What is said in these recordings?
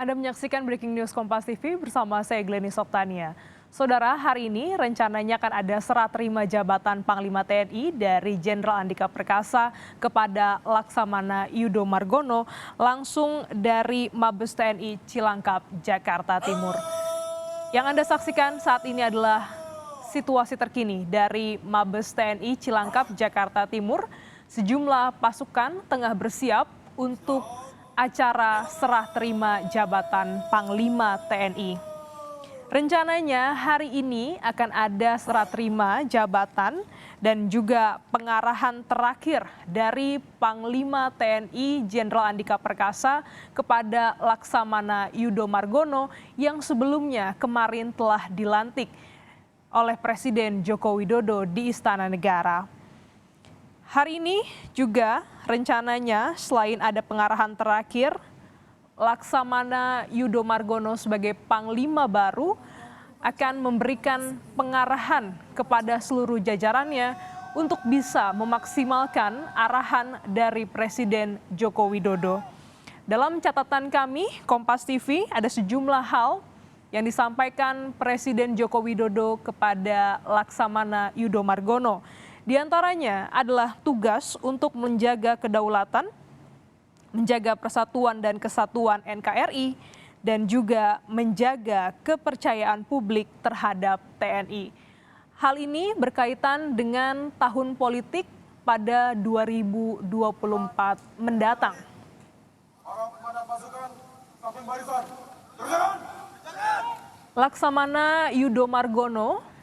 Anda menyaksikan Breaking News Kompas TV bersama saya Glenny Soktania. Saudara, hari ini rencananya akan ada serah terima jabatan Panglima TNI dari Jenderal Andika Perkasa kepada Laksamana Yudo Margono langsung dari Mabes TNI Cilangkap, Jakarta Timur. Yang Anda saksikan saat ini adalah situasi terkini dari Mabes TNI Cilangkap, Jakarta Timur. Sejumlah pasukan tengah bersiap untuk acara serah terima jabatan Panglima TNI. Rencananya hari ini akan ada serah terima jabatan dan juga pengarahan terakhir dari Panglima TNI Jenderal Andika Perkasa kepada Laksamana Yudo Margono yang sebelumnya kemarin telah dilantik oleh Presiden Joko Widodo di Istana Negara. Hari ini juga rencananya selain ada pengarahan terakhir, Laksamana Yudo Margono sebagai Panglima baru akan memberikan pengarahan kepada seluruh jajarannya untuk bisa memaksimalkan arahan dari Presiden Joko Widodo. Dalam catatan kami, Kompas TV, ada sejumlah hal yang disampaikan Presiden Joko Widodo kepada Laksamana Yudo Margono. Di antaranya adalah tugas untuk menjaga kedaulatan, menjaga persatuan dan kesatuan NKRI, dan juga menjaga kepercayaan publik terhadap TNI. Hal ini berkaitan dengan tahun politik pada 2024 mendatang. Laksamana Yudo Margono,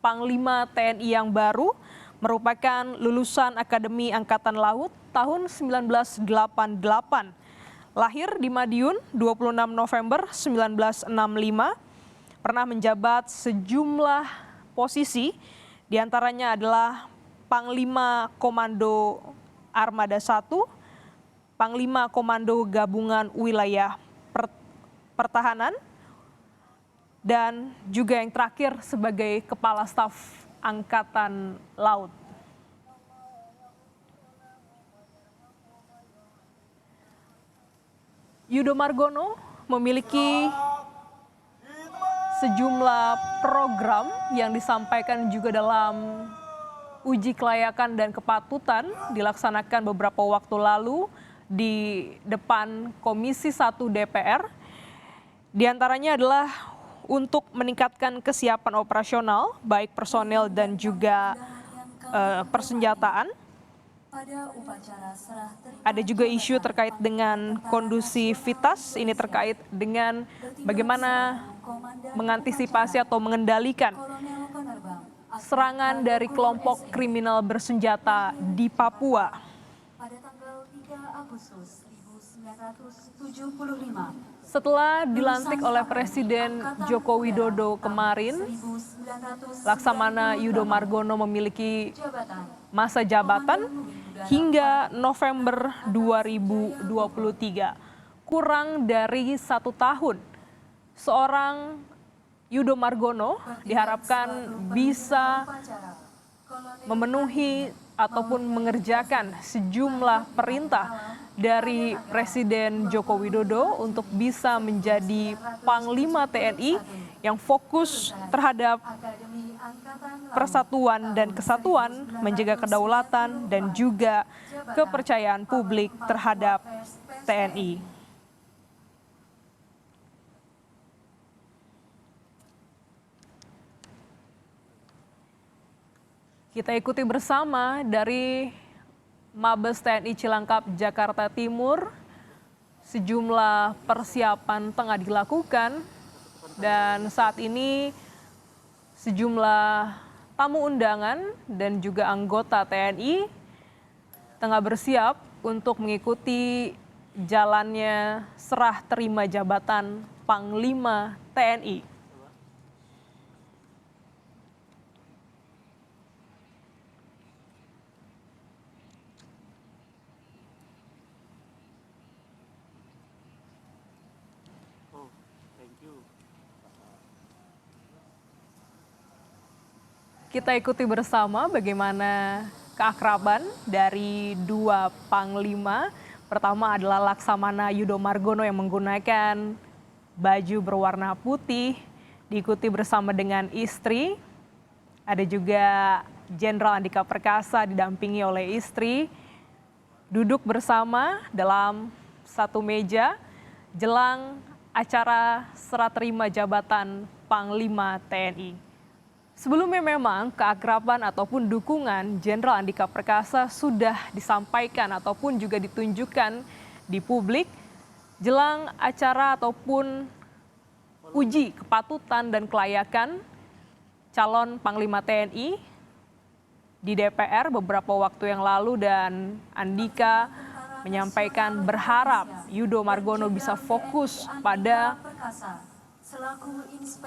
Panglima TNI yang baru, merupakan lulusan Akademi Angkatan Laut tahun 1988. Lahir di Madiun 26 November 1965, pernah menjabat sejumlah posisi, diantaranya adalah Panglima Komando Armada 1, Panglima Komando Gabungan Wilayah Pertahanan, dan juga yang terakhir sebagai Kepala Staf Angkatan Laut. Yudo Margono memiliki sejumlah program yang disampaikan juga dalam uji kelayakan dan kepatutan dilaksanakan beberapa waktu lalu di depan Komisi 1 DPR. Di antaranya adalah untuk meningkatkan kesiapan operasional, baik personel dan juga persenjataan. Ada juga isu terkait dengan kondusivitas, ini terkait dengan bagaimana mengantisipasi atau mengendalikan serangan dari kelompok kriminal bersenjata di Papua. Pada tanggal 3 Agustus 1975. Setelah dilantik oleh Presiden Joko Widodo kemarin, Laksamana Yudo Margono memiliki masa jabatan hingga November 2023. Kurang dari 1 tahun, seorang Yudo Margono diharapkan bisa memenuhi ataupun mengerjakan sejumlah perintah dari Presiden Joko Widodo untuk bisa menjadi Panglima TNI yang fokus terhadap persatuan dan kesatuan, menjaga kedaulatan dan juga kepercayaan publik terhadap TNI. Kita ikuti bersama dari Mabes TNI Cilangkap, Jakarta Timur. Sejumlah persiapan tengah dilakukan dan saat ini sejumlah tamu undangan dan juga anggota TNI tengah bersiap untuk mengikuti jalannya serah terima jabatan Panglima TNI. Kita ikuti bersama bagaimana keakraban dari dua panglima Pertama adalah Laksamana Yudo Margono yang menggunakan baju berwarna putih, diikuti bersama dengan istri. Ada juga Jenderal Andika Perkasa didampingi oleh istri, duduk bersama dalam satu meja jelang acara serah terima jabatan Panglima TNI. Sebelumnya memang keakraban ataupun dukungan Jenderal Andika Perkasa sudah disampaikan ataupun juga ditunjukkan di publik jelang acara ataupun uji kepatutan dan kelayakan calon Panglima TNI di DPR beberapa waktu yang lalu, dan Andika menyampaikan berharap Yudo Margono bisa fokus pada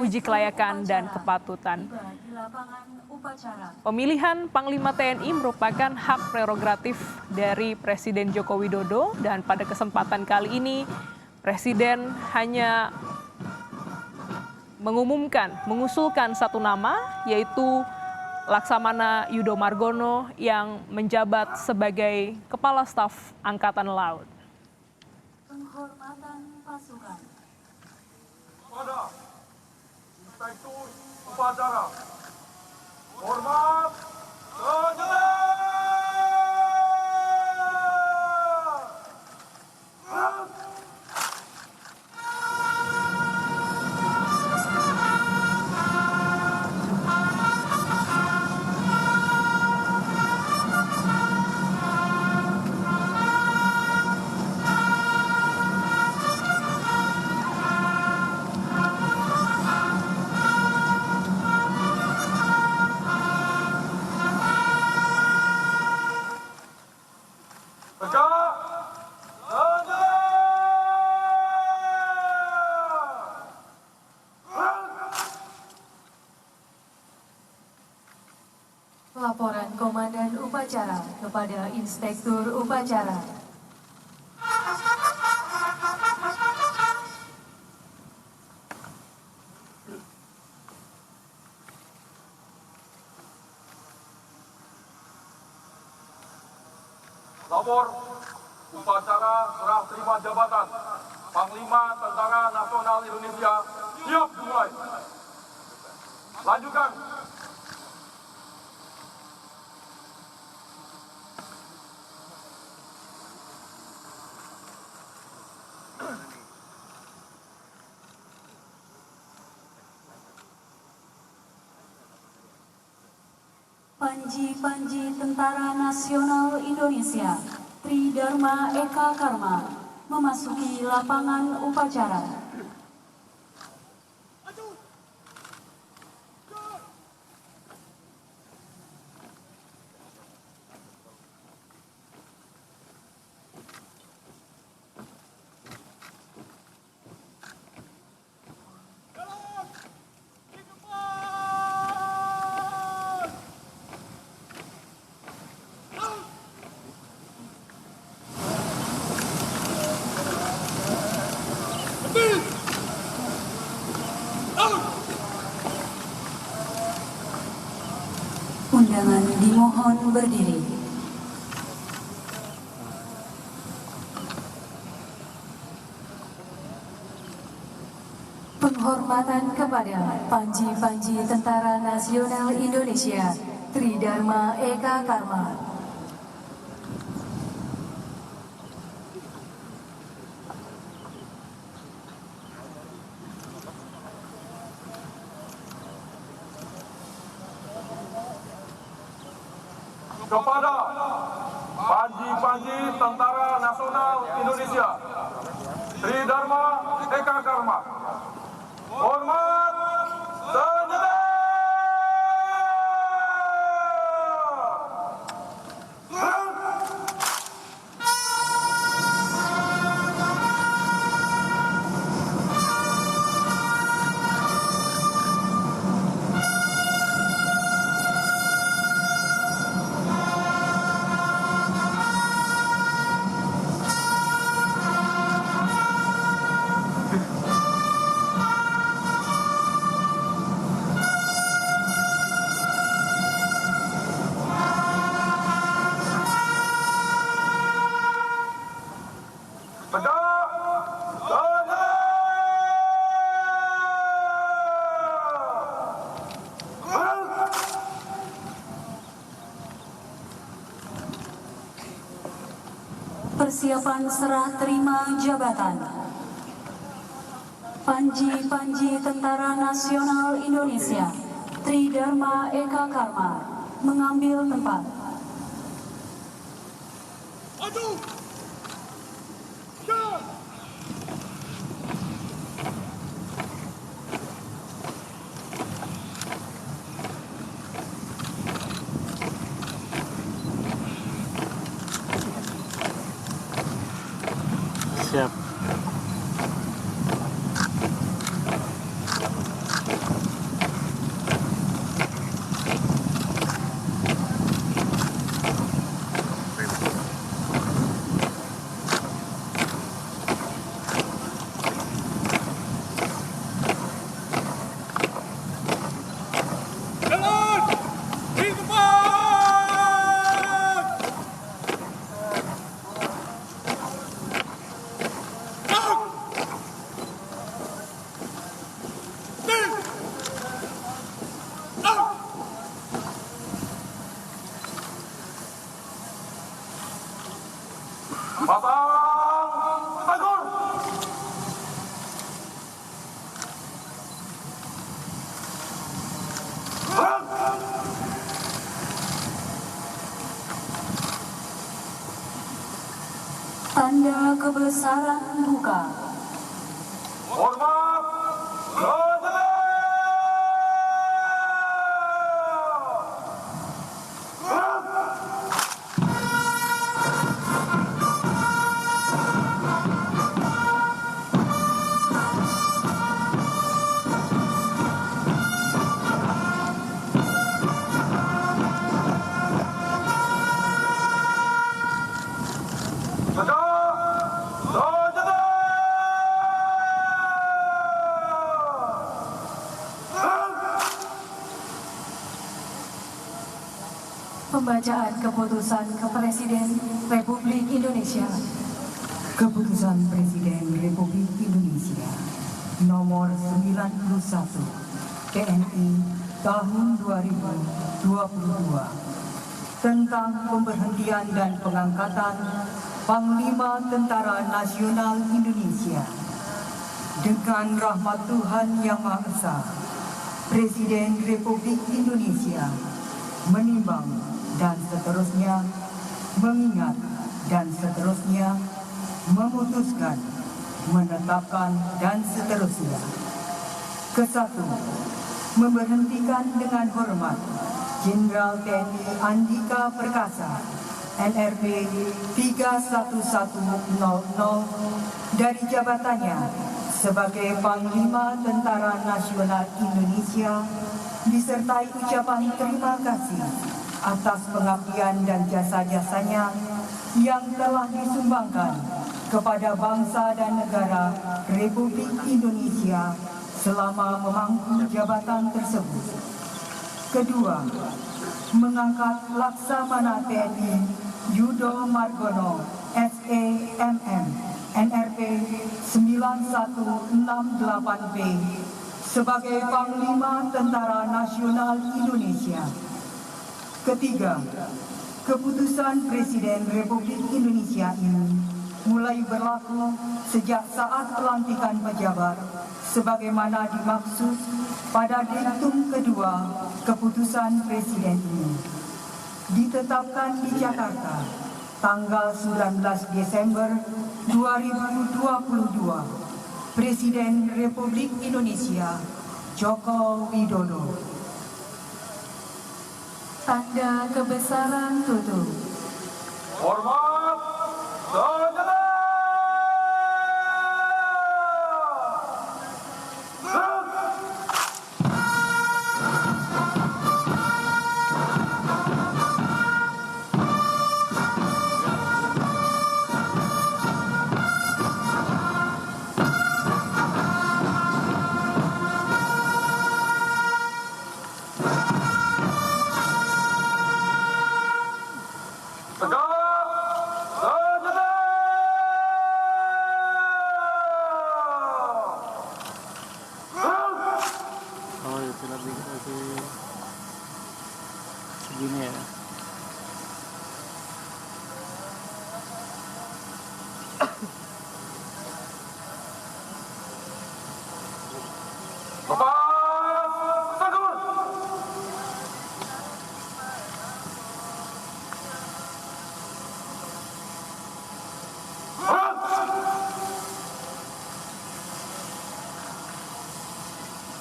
uji kelayakan dan kepatutan. Pemilihan Panglima TNI merupakan hak prerogatif dari Presiden Joko Widodo, dan pada kesempatan kali ini Presiden hanya mengusulkan satu nama, yaitu Laksamana Yudo Margono yang menjabat sebagai Kepala Staf Angkatan Laut. Penghormatan pasukan. Pada Inspektur Upacara. Hormat sejahtera. Laporan Komandan Upacara kepada Inspektur Upacara. Lapor upacara serah terima jabatan Panglima Tentara Nasional Indonesia siap dimulai. Lanjutkan. Panji Tentara Nasional Indonesia Tridharma Eka Karma memasuki lapangan upacara. Undangan dimohon berdiri. Penghormatan kepada Panji Tentara Nasional Indonesia Tridharma Eka Karma. Kepada Panji Tentara Nasional Indonesia Tridharma Eka Karma. Hormat sejahtera. Persiapan serah terima jabatan. Panji Tentara Nasional Indonesia Tridharma Eka Karma mengambil tempat. Aduh! Ya! Siap. Jalan! Di depan! Gerak! Nih! Gerak! Pasang Tagor! Tanda kebesaran buka. Hormat! Saudara! Pembacaan keputusan Presiden Republik Indonesia. Keputusan Presiden Republik Indonesia nomor 91 TNI tahun 2022 tentang pemberhentian dan pengangkatan Panglima Tentara Nasional Indonesia. Dengan rahmat Tuhan Yang Maha Esa, Presiden Republik Indonesia menimbang dan seterusnya mengingat dan seterusnya memutuskan, menetapkan dan seterusnya. Kesatu, memberhentikan dengan hormat Jenderal TNI Andika Perkasa NRP 31100 dari jabatannya sebagai Panglima Tentara Nasional Indonesia disertai ucapan terima kasih atas pengabdian dan jasa-jasanya yang telah disumbangkan kepada bangsa dan negara Republik Indonesia selama memangku jabatan tersebut. Kedua, mengangkat Laksamana TNI Yudo Margono SEMM NRP 9168B sebagai Panglima Tentara Nasional Indonesia. Ketiga, keputusan Presiden Republik Indonesia ini mulai berlaku sejak saat pelantikan pejabat sebagaimana dimaksud pada diktum kedua keputusan Presiden ini. Ditetapkan di Jakarta tanggal 19 Desember 2022. Presiden Republik Indonesia Joko Widodo. Tanda kebesaran tutup. Hormat! Saudara! Oh itu lagi segini ya.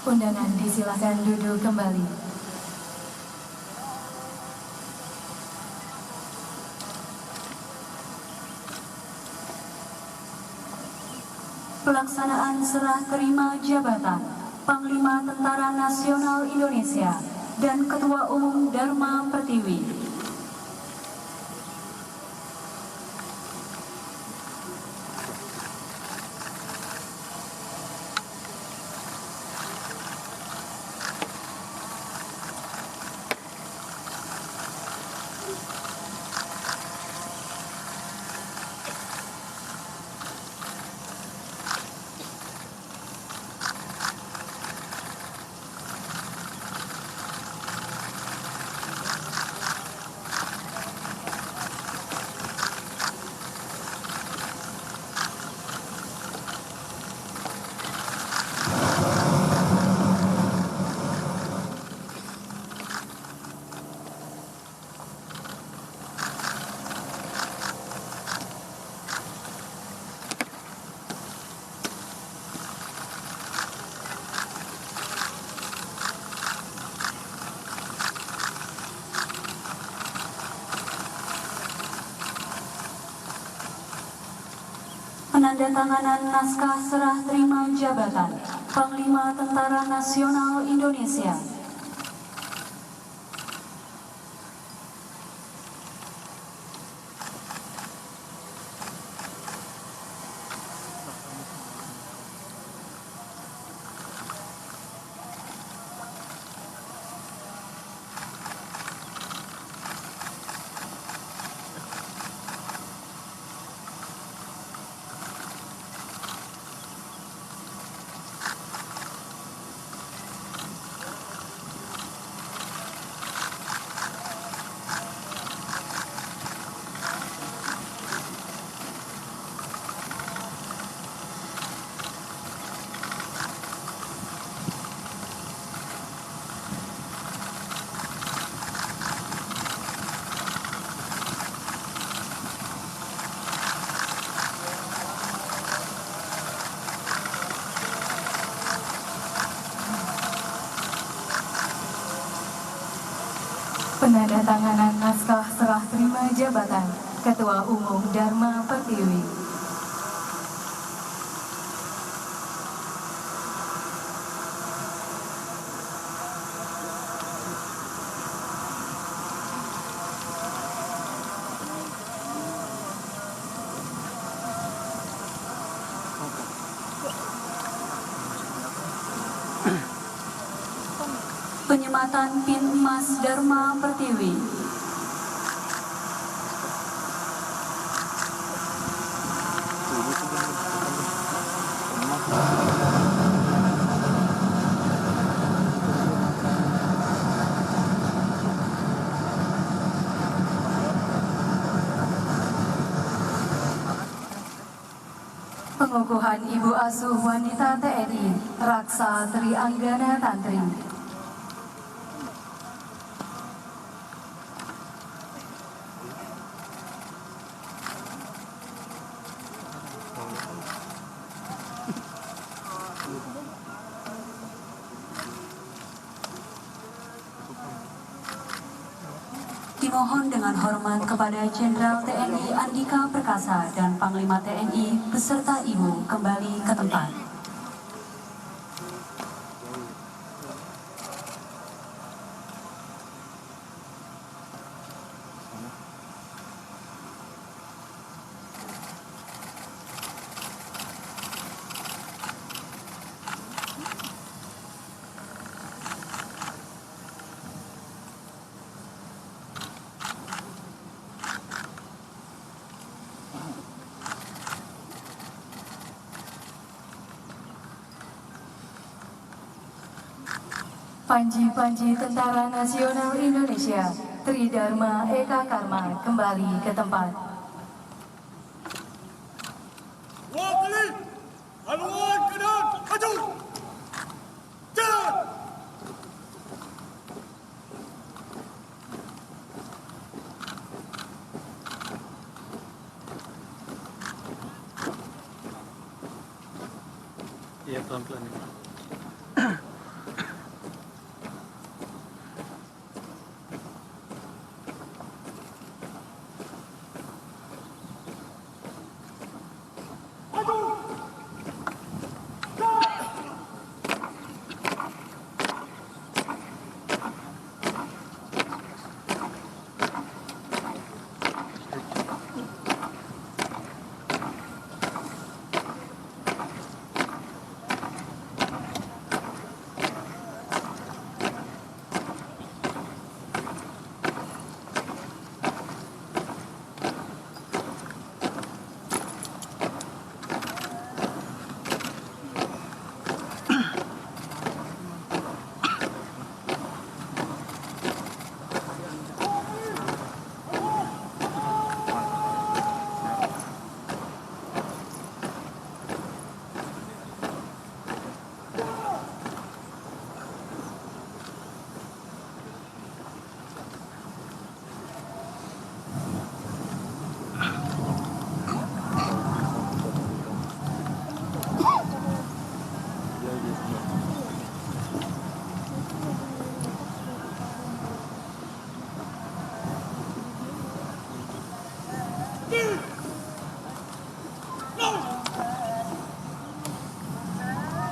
Undangan disilakan duduk kembali. Pelaksanaan serah terima jabatan Panglima Tentara Nasional Indonesia dan Ketua Umum Dharma Pertiwi. Penandatanganan naskah serah terima jabatan Panglima Tentara Nasional Indonesia. Penandatanganan naskah serah terima jabatan Ketua Umum Dharma Pertiwi. Penyematan pin emas Dharma Pertiwi. Pengukuhan Ibu Asuh Wanita TNI Raksa Tri Anggana Tantri. Dimohon dengan hormat kepada Jenderal TNI Andika Perkasa dan Panglima TNI beserta Ibu kembali ke tempat. Panji-panji Tentara Nasional Indonesia Tridharma Eka Karma kembali ke tempat. Wakili, haluan kanan, maju. Jalan. Iya, pelan-pelan.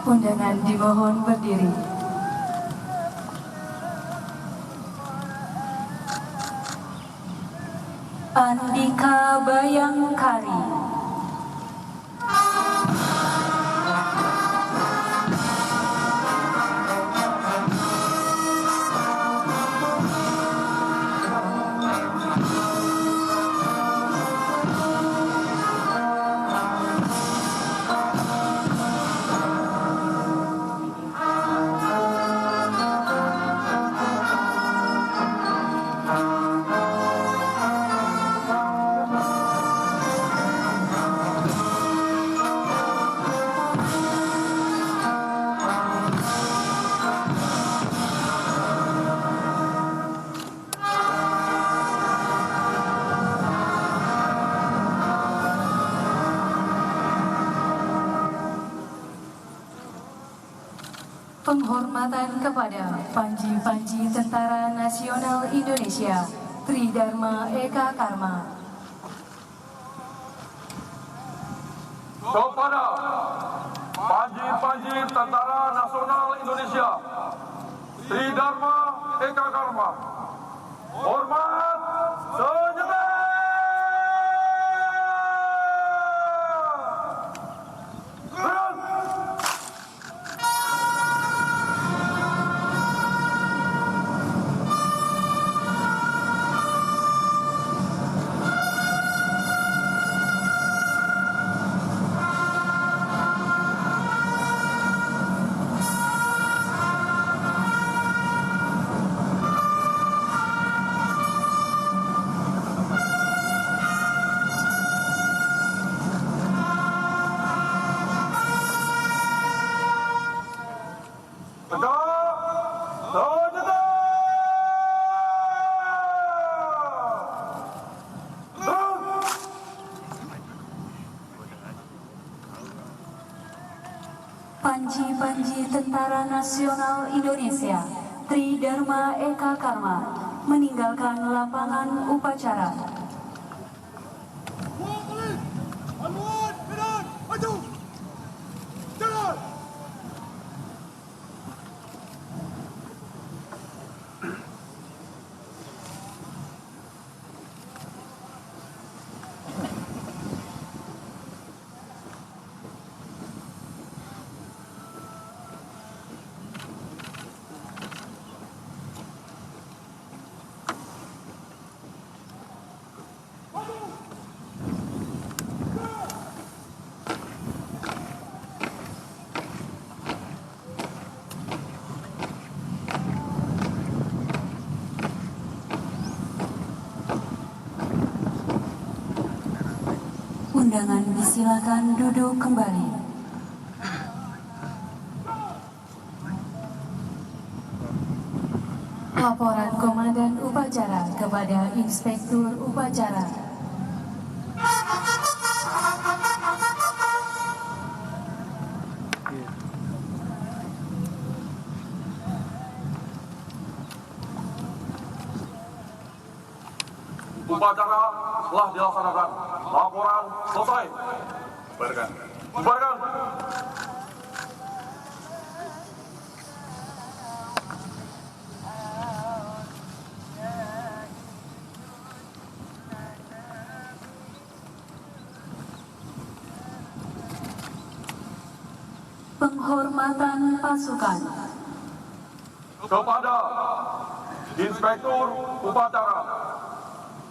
Undangan dimohon berdiri. Andika Bayangkari. Penghormatan kepada Panji-Panji Tentara Nasional Indonesia Tridharma Eka Karma. Kepada Panji-Panji Tentara Nasional Indonesia Tridharma Eka Karma, hormat sejahtera. Panji-Panji Tentara Nasional Indonesia Tridharma Eka Karma meninggalkan lapangan upacara. Mewakili haluan medan maju. Jalan. Undangan disilakan duduk kembali. Laporan Komandan Upacara kepada Inspektur Upacara. Upacara telah dilaksanakan. Laporan selesai. Bubarkan. Bubarkan. Penghormatan pasukan. Kepada Inspektur Upacara,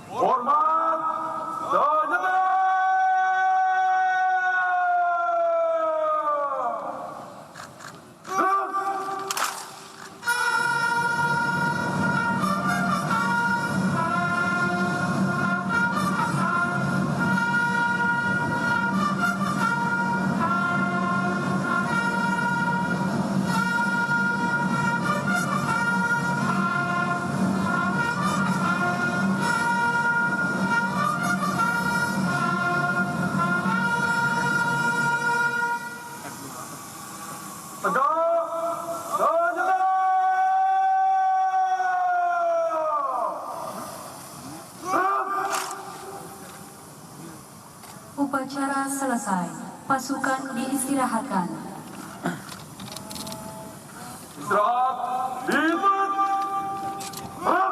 hormat sejahtera. Upacara selesai. Pasukan diistirahatkan. Istirahat di tempat. Hah?